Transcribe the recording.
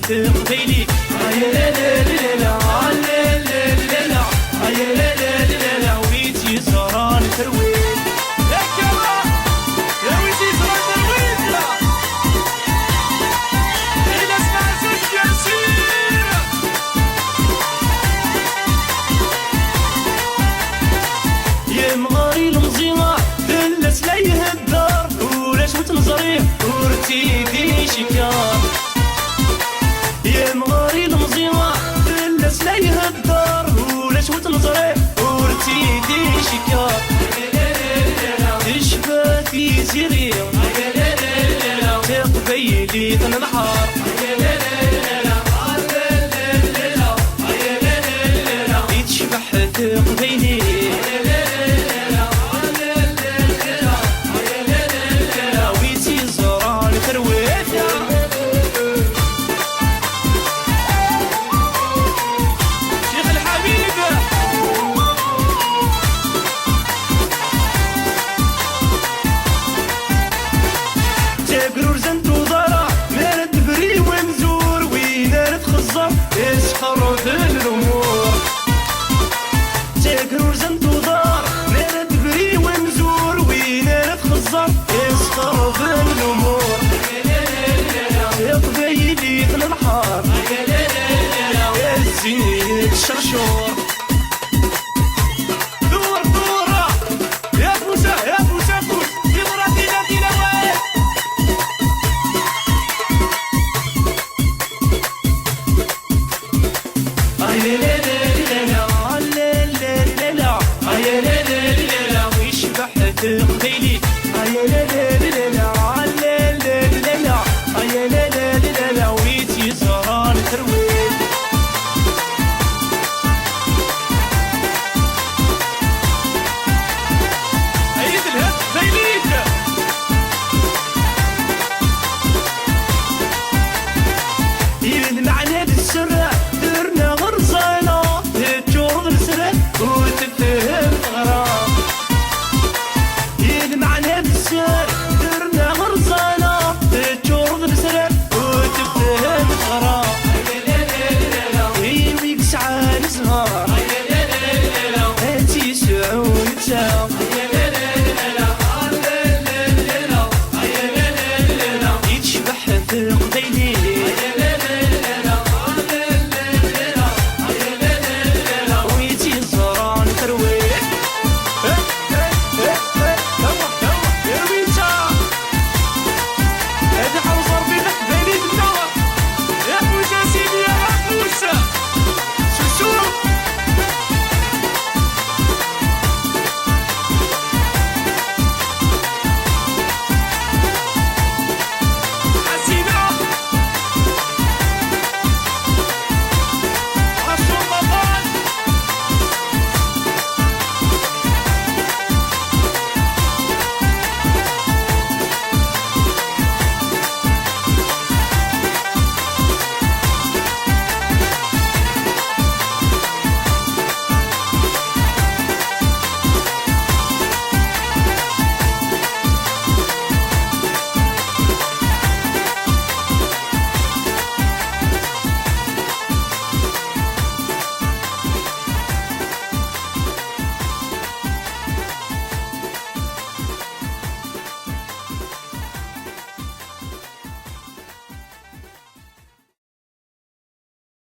تقبيلي لا لا لا لا لا لا ويتي زران ترويد يا كلا يا ويتي زران ترويد إلى سمعتك يا سير يا مغاري المزيمة دلت ليه الدار ولاش متنظريه ورتي دي شكار يا مغاري المزيمة دلت ليه الدار ولاش متنظريه ورتي دي شكار تشباتي زيري تقبيلي تنحار يتشبح تقبيلي ويتي زران ترويت شيخ الحبيب تقرور زنت وضرع نارد بري ونزور وينارد خزر يسخر في الامور تقرور زنت وضرع نارد بري ونزور وينارد خزر يسخر في الامور يقبيلي في النهار يا الزين الشرشور